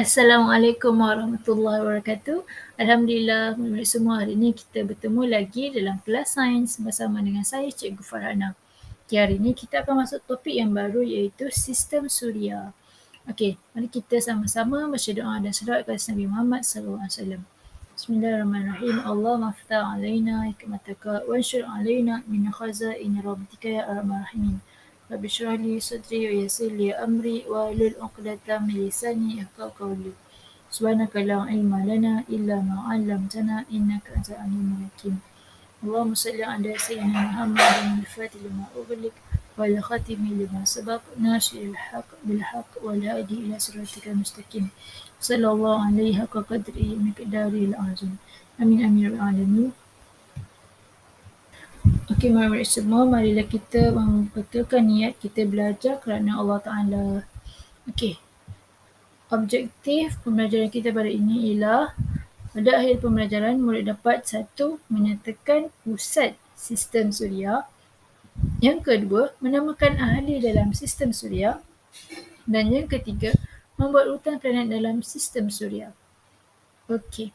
Assalamualaikum warahmatullahi wabarakatuh. Alhamdulillah, murid-murid semua, hari ini kita bertemu lagi dalam kelas sains bersama dengan saya, Cikgu Farhana. Okay, hari ini kita akan masuk topik yang baru iaitu sistem suria. Okey, mari kita sama-sama baca doa dan selawat kepada Nabi Muhammad SAW. Bismillahirrahmanirrahim. Allahumma aftah alaina hikmataka wa anshur alaina min khazaini rahmatika ya arhamar rahimin. Rabbi shrah li sadri wa yassir li amri wa hlul 'uqdatam min lisani yafqahu qawli. Subhanaka la ilma lana illa ma 'allamtana innaka antal alimul hakim. Allahumma salli ala sayyidina Muhammadin al-fatih lima ughliq wal khatimi lima sabaq nasiril haqq bil haqq wal hadi ila siratikal mustaqim. Sallallahu alaihi haqqa qadri miqdaril azim. Amin amin ya rabbal alamin. Okey, mari semua, marilah kita membetulkan niat kita belajar kerana Allah Ta'ala. Okey, objektif pembelajaran kita pada ini ialah pada akhir pembelajaran, murid dapat satu, menyatakan pusat sistem suria. Yang kedua, menamakan ahli dalam sistem suria. Dan yang ketiga, membuat urutan planet dalam sistem suria. Okey.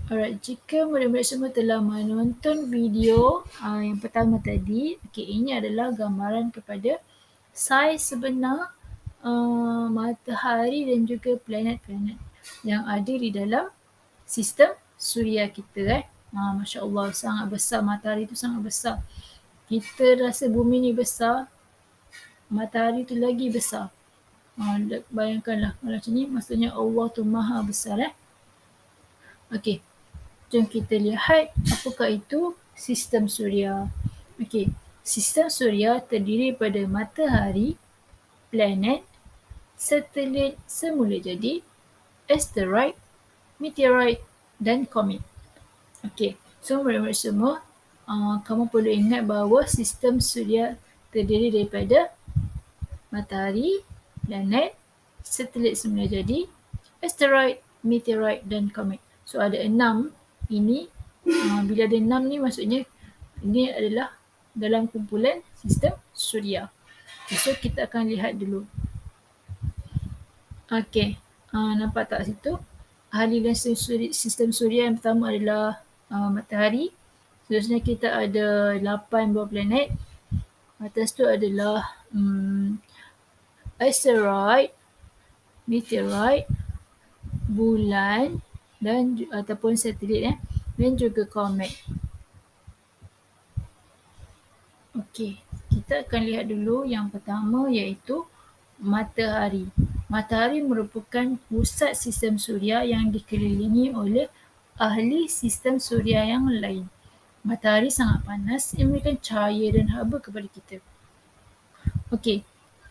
Alright, jika murid-murid semua telah menonton video yang pertama tadi, okey, ini adalah gambaran kepada saiz sebenar matahari dan juga planet-planet yang ada di dalam sistem suria kita. Masya Allah, sangat besar. Matahari itu sangat besar. Kita rasa bumi ni besar, matahari tu lagi besar. Bayangkanlah kalau macam ni, maksudnya Allah tu maha besar. Okey, jom kita lihat apakah itu sistem suria. Okey, sistem suria terdiri pada matahari, planet, satelit semula jadi, asteroid, meteoroid dan komet. Okey, so murid-murid semua, kamu perlu ingat bahawa sistem suria terdiri daripada matahari, planet, satelit semula jadi, asteroid, meteoroid dan komet. So ada 6 ini. Bila ada 6 ni maksudnya ini adalah dalam kumpulan sistem suria. Okay, so kita akan lihat dulu. Okey, nampak tak situ? Ahli dalam sistem suria yang pertama adalah matahari. Seterusnya kita ada 8 buah planet. Atas tu adalah asteroid, meteoroid, bulan dan ataupun satelit dan juga komet. Okey, kita akan lihat dulu yang pertama iaitu matahari. Matahari merupakan pusat sistem suria yang dikelilingi oleh ahli sistem suria yang lain. Matahari sangat panas, ia memberikan cahaya dan haba kepada kita. Okey,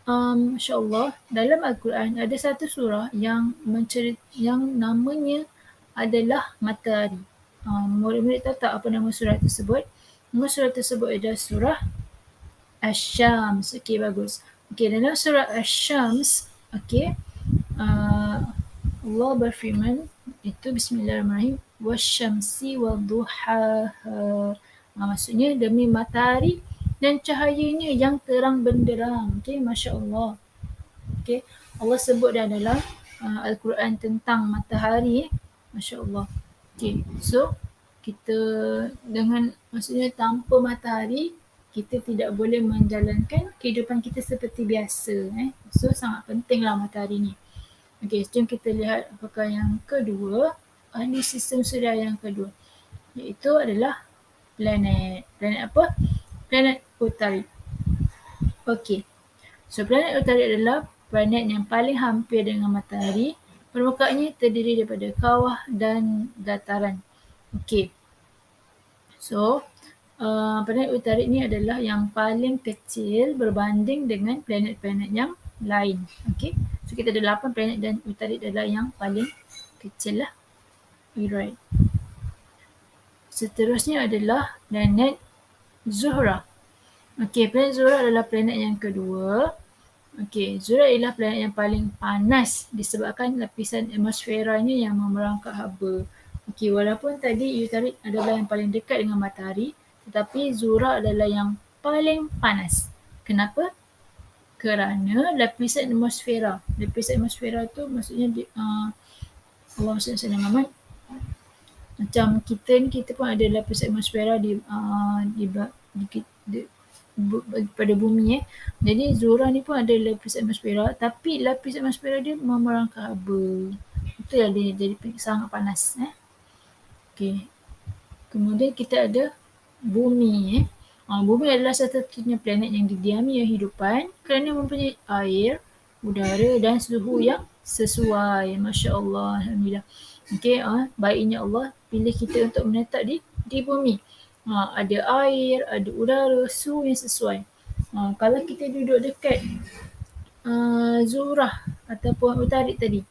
Masya Allah, dalam Al-Quran ada satu surah yang namanya adalah matahari. Murid-murid tahu tak apa nama surah tersebut? Nama surah tersebut adalah surah Asy-Syams. Okey, bagus. Okey, dalam surah Asy-Syams, okey, Allah berfirman, itu Bismillahirrahmanirrahim, wasyamsi wadduhaha. Maksudnya demi matahari dan cahayanya yang terang benderang. Okey, Masya Allah. Okey, Allah sebut dalam Al-Quran tentang matahari. Masya Allah. Okey, so kita dengan maksudnya tanpa matahari kita tidak boleh menjalankan kehidupan kita seperti biasa. So sangat pentinglah matahari ni. Okey, jom kita lihat apakah yang kedua, ahli sistem suria yang kedua, iaitu adalah planet. Planet apa? Planet Utarid. Okey, so planet Utarid adalah planet yang paling hampir dengan matahari. Permukaannya terdiri daripada kawah dan dataran. Okey, so planet Utarid ni adalah yang paling kecil berbanding dengan planet-planet yang lain. Okey, so kita ada 8 planet dan Utarid adalah yang paling kecil lah. Alright. Seterusnya adalah planet Zuhrah. Okey, planet Zuhrah adalah planet yang kedua. Okey, Zuhrah adalah planet yang paling panas disebabkan lapisan atmosferanya yang memerangkap haba. Okey, walaupun tadi Utarid adalah yang paling dekat dengan matahari, tetapi Zuhrah adalah yang paling panas. Kenapa? Kerana lapisan atmosfera. Lapisan atmosfera tu maksudnya Allah SWT Muhammad, macam kita ni, kita pun ada lapisan atmosfera pada bumi Jadi Zuhrah ni pun ada lapisan atmosfera, tapi lapisan atmosfera dia memerangkap haba. Itu yang dia jadi sangat panas. Okay. Kemudian kita ada bumi. Bumi adalah satu-satunya planet yang didiami oleh hidupan kerana mempunyai air, udara dan suhu yang sesuai. Masya Allah, Alhamdulillah. Okay, baiknya Allah pilih kita untuk menetap di bumi. Ada air, ada udara, suhu yang sesuai. Kalau kita duduk dekat Zuhrah ataupun Utarik tadi,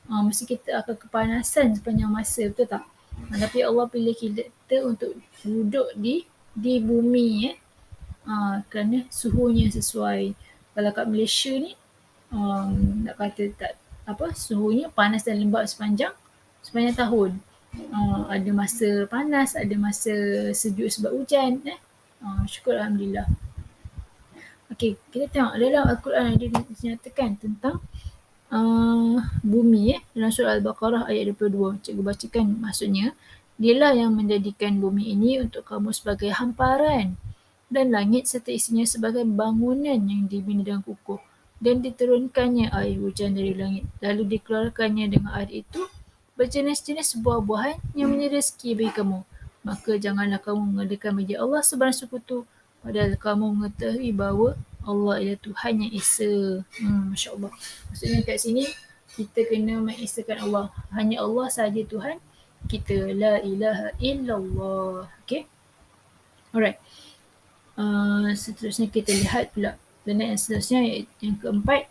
mesti kita akan kepanasan sepanjang masa, betul tak? Tapi Allah pilih kita untuk duduk di bumi kerana suhunya sesuai. Kalau kat Malaysia ni nak kata tak suhunya panas dan lembap sepanjang tahun. Ada masa panas, ada masa sejuk sebab hujan. Syukur Alhamdulillah. Okey, kita tengok dalam Al-Quran ada dinyatakan tentang bumi dalam surah Al-Baqarah ayat 22. Cikgu bacakan maksudnya. Dialah yang menjadikan bumi ini untuk kamu sebagai hamparan dan langit serta isinya sebagai bangunan yang dibina dengan kukuh, dan diturunkannya air hujan dari langit, lalu dikeluarkannya dengan air itu berjenis-jenis buah-buahan yang menjadi rezeki bagi kamu. Maka janganlah kamu mengadakan bagi Allah sebarang sekutu, padahal kamu mengetahui bahawa Allah ialah Tuhan yang Esa. Masya Allah. Maksudnya kat sini kita kena mengesakan Allah. Hanya Allah sahaja Tuhan kita. La ilaha illallah. Okay. Alright. Seterusnya kita lihat pula planet yang seterusnya, yang keempat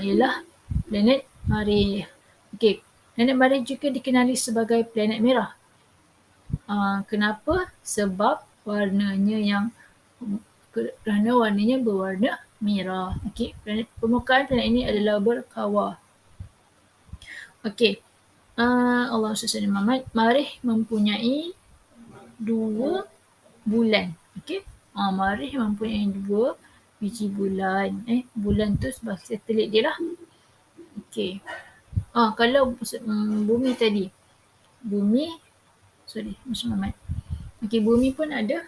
ialah planet Marikh. Okay. Planet Marikh juga dikenali sebagai planet merah. Kenapa? Sebab warnanya berwarna merah. Okey, permukaan planet ini adalah berkawah. Okey. Allah SWT Muhammad, Marikh mempunyai 2 bulan. Okey. Marikh mempunyai 2 biji bulan. Bulan tu sebagai satelit dia lah. Okey. Kalau bumi tadi. Muhammad. Okey, bumi pun ada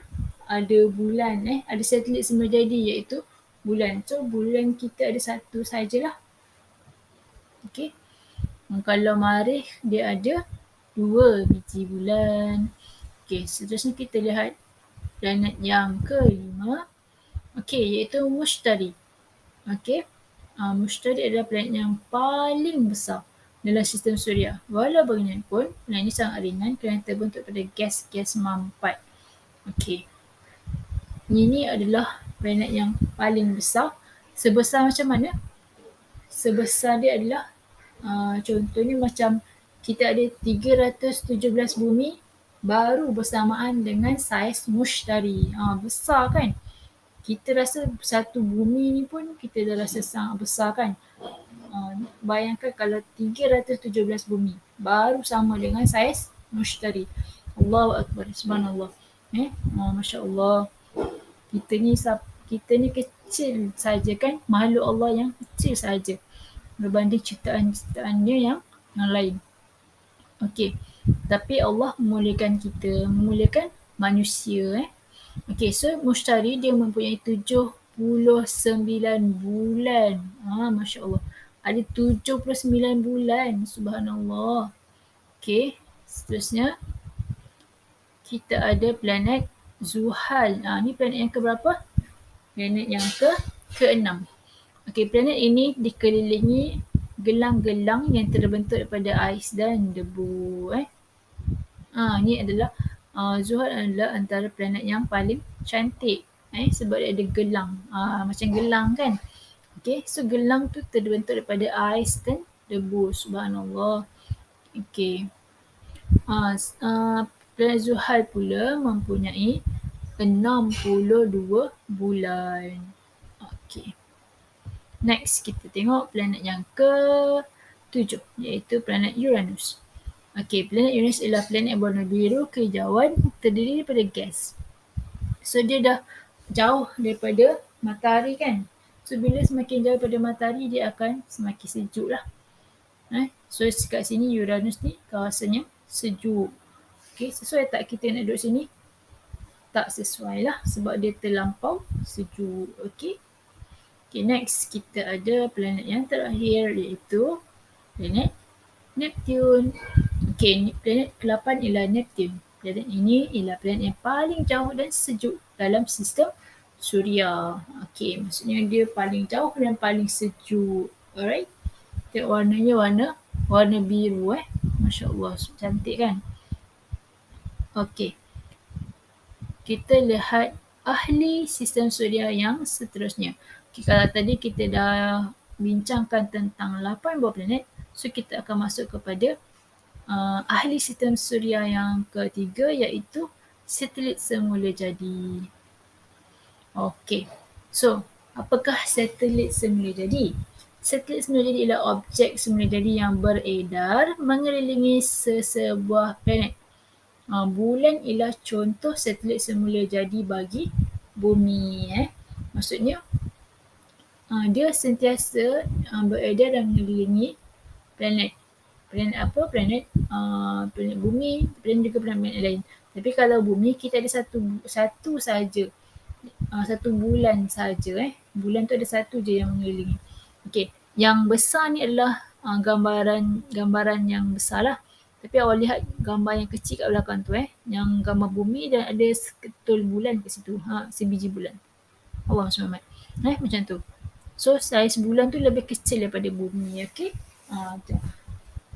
bulan, ada satelit semajadi iaitu bulan. So bulan kita ada satu sajalah. Okey. Kalau Marikh dia ada 2 biji bulan. Okey, seterusnya kita lihat planet yang kelima. Okey, iaitu Mushtari. Okey. Mushtari adalah planet yang paling besar dalam sistem suria. Walau bagaimanapun, planet ini sangat ringan kerana terbentuk pada gas-gas mampat. Okey. Ini adalah planet yang paling besar. Sebesar macam mana? Sebesar dia adalah contohnya macam kita ada 317 bumi baru bersamaan dengan saiz Mushtari. Besar kan? Kita rasa satu bumi ni pun kita dah rasa sangat besar kan? Bayangkan kalau 317 bumi baru sama dengan saiz Mushtari. Allahu Akbar, subhanallah. Masya Allah. Kita ni kecil saja kan? Makhluk Allah yang kecil saja berbanding ciptaan-ciptaannya yang lain. Okey. Tapi Allah memuliakan kita, memuliakan manusia. Okey, so Mushtari dia mempunyai 79 bulan. Masya Allah. Ada 79 bulan. Subhanallah. Okey, seterusnya kita ada planet Zuhal. Ni planet yang keberapa? Planet yang ke-6. Okey, planet ini dikelilingi gelang-gelang yang terbentuk daripada ais dan debu. Ni adalah Zuhal adalah antara planet yang paling cantik. Sebab dia ada gelang. Macam gelang kan? Okey, so gelang tu terbentuk daripada ais dan debu. Subhanallah. Okey. Planet Zuhal pula mempunyai 62 bulan. Okey. Next, kita tengok planet yang ke-7 iaitu planet Uranus. Okey, planet Uranus ialah planet yang berwarna biru kehijauan, terdiri daripada gas. So dia dah jauh daripada matahari kan? So bila semakin jauh pada matahari, dia akan semakin sejuk lah. So kat sini Uranus ni kawasan yang sejuk. Okay, sesuai tak kita nak duduk sini? Tak sesuai lah sebab dia terlampau sejuk. Okay, next kita ada planet yang terakhir iaitu planet Neptune. Okay, planet ke-8 ialah Neptune. Planet ini ialah planet yang paling jauh dan sejuk dalam sistem Suria. Okay, maksudnya dia paling jauh dan paling sejuk. Alright. Tengok warnanya warna biru Masya Allah, cantik kan? Okay. Kita lihat ahli sistem Suria yang seterusnya. Okay, kalau tadi kita dah bincangkan tentang 8 buah planet, so kita akan masuk kepada ahli sistem Suria yang ketiga iaitu satelit semula jadi. Okey. So, apakah satelit semula jadi? Satelit semula jadi ialah objek semula jadi yang beredar mengelilingi sesebuah planet. Bulan ialah contoh satelit semula jadi bagi bumi. Maksudnya, dia sentiasa beredar dan mengelilingi planet. Planet apa? Planet bumi, planet juga planet lain. Tapi kalau bumi, kita ada satu saja. Satu bulan saja. Bulan tu ada satu je yang mengelilingi. Okey, yang besar ni adalah gambaran yang besar lah. Tapi awak lihat gambar yang kecil kat belakang tu yang gambar bumi dan ada seketul bulan kat situ. Sebiji bulan. Allah SWT. Macam tu. So saiz bulan tu lebih kecil daripada bumi. Okey.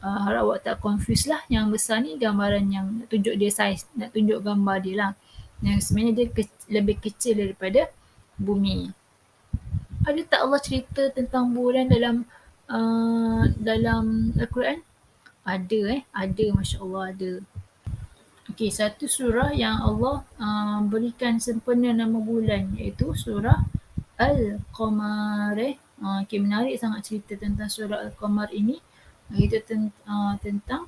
Harap awak tak confuse lah. Yang besar ni gambaran yang nak tunjuk dia saiz, nak tunjuk gambar dia lah. Yang sebenarnya dia lebih kecil daripada bumi. Ada tak Allah cerita tentang bulan dalam Al-Quran? Ada, Masya Allah ada. Okey, satu surah yang Allah berikan sempena nama bulan iaitu surah Al-Qamar. Okey, menarik sangat cerita tentang surah Al-Qamar ini. Itu tentang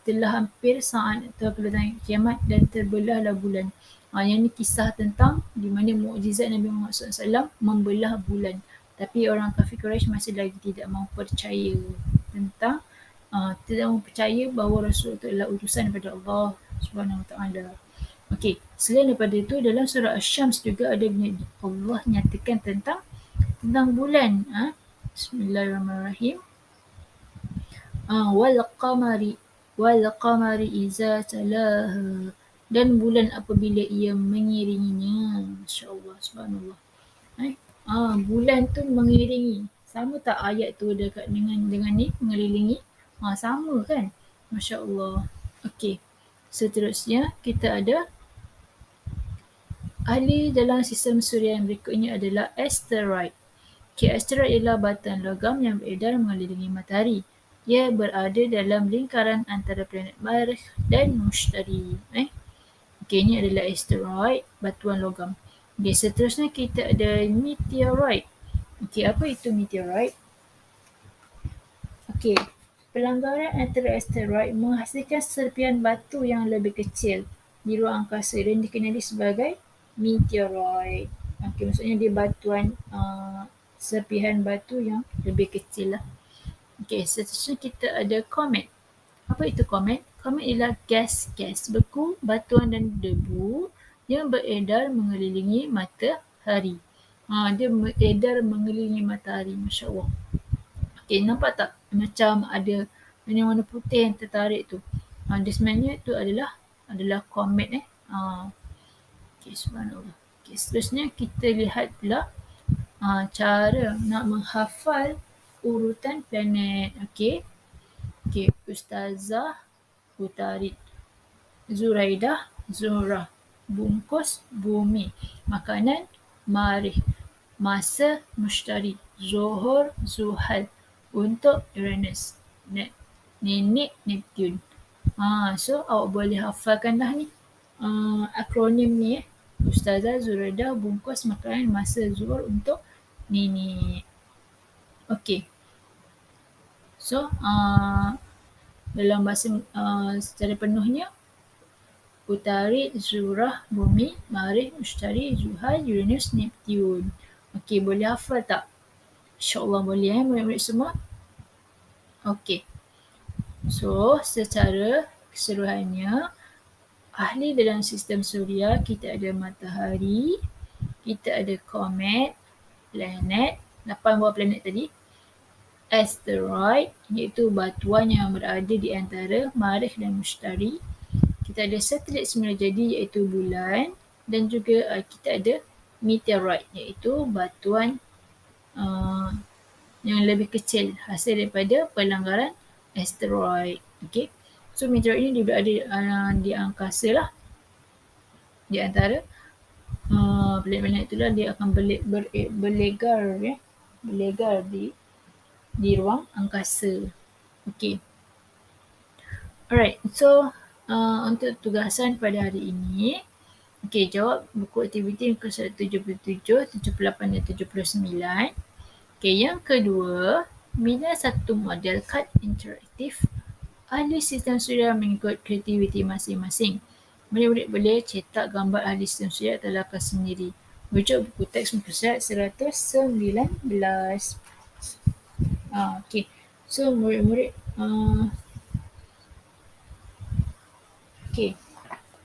telah hampir saat kedatangan kiamat dan terbelahlah bulan. Yang ni kisah tentang di mana mukjizat Nabi Muhammad SAW membelah bulan. Tapi orang kafir Quraisy masih lagi tidak mahu percaya tentang tidak mahu percaya bahawa Rasul itu adalah utusan daripada Allah Subhanahu Wa Taala. Okey, selain daripada itu dalam surah Asy-Syams juga ada Allah nyatakan tentang bulan. Bismillahirrahmanirrahim. Wal qamari iza talaha, dan bulan apabila ia mengiringinya. Masya-Allah, subhanallah. Bulan tu mengiringi. Sama tak ayat tu dekat dengan ni mengelilingi? Sama kan? Masya-Allah. Okey. Seterusnya kita ada ahli dalam sistem suria yang berikutnya adalah asteroid. Asteroid ialah batuan logam yang beredar mengelilingi matahari. Ia berada dalam lingkaran antara planet Marikh dan Mushtari. Ini adalah asteroid, batuan logam. Seterusnya kita ada meteoroid. Apa itu meteoroid? Pelanggaran antara asteroid menghasilkan serpihan batu yang lebih kecil di ruang angkasa dan dikenali sebagai meteoroid. Maksudnya dia batuan serpihan batu yang lebih kecil lah. Seterusnya kita ada comet. Apa itu comet? Comet ialah gas beku, batuan dan debu yang beredar mengelilingi matahari. Dia beredar mengelilingi matahari. Masya Allah. Nampak tak? Macam ada warna putih yang tertarik tu. Dia sebenarnya itu adalah comet. Subhanallah. Seterusnya kita lihat pula cara nak menghafal urutan planet. Ustazah Utarid, Zuraidah, Zurah, bungkus bumi, makanan Marikh, masa Mushtari, Zohor Zuhal, untuk Uranus, nenek Neptune. So awak boleh hafalkan dah ni akronim ni Ustazah, Zuraidah, bungkus, makanan, masa, Zuhur, untuk nenek. So dalam bahasa secara penuhnya Utarid, Zurah, bumi, Marikh, Mushtari, Zuhal, Uranus, Neptune. Okey, boleh hafal tak? InsyaAllah boleh murid-murid semua. Okey. So, secara keseluruhannya, ahli dalam sistem suria kita ada matahari, kita ada komet, planet, 8 buah planet tadi, asteroid iaitu batuan yang berada di antara Marikh dan Mushtari, kita ada satelit semula jadi iaitu bulan, dan juga kita ada meteoroid iaitu batuan yang lebih kecil hasil daripada pelanggaran asteroid. Okay. So meteoroid ini dia berada di angkasa lah, di antara planet-planet itulah dia akan berlegar berlegar di ruang angkasa. Okay. Alright, so untuk tugasan pada hari ini, okay, jawab buku aktiviti muka surat 77, 78 dan 79. Okay, yang kedua, bila satu model kad interaktif, ahli sistem suria mengikut kreativiti masing-masing. Murid-murid boleh cetak gambar ahli sistem suria atau lakar sendiri. Rujuk buku teks muka surat 119. Okay, so murid-murid okay,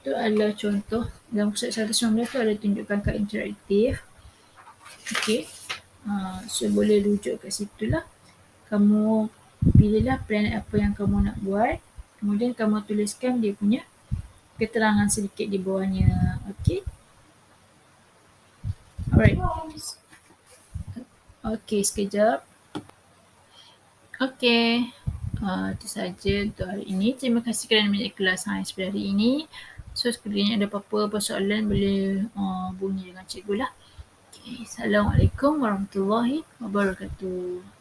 itu adalah contoh dalam muka surat 119 tu ada tunjukkan kad interaktif. Okay, so boleh rujuk kat situ lah. Kamu pilihlah planet apa yang kamu nak buat, kemudian kamu tuliskan dia punya keterangan sedikit di bawahnya. Okay. Alright. Okay, sekejap. Okay. Itu saja untuk hari ini. Terima kasih kerana mengikuti kelas sains pada hari ini. So, sekiranya ada apa-apa persoalan boleh bunyi dengan cikgu lah. Okay. Assalamualaikum warahmatullahi wabarakatuh.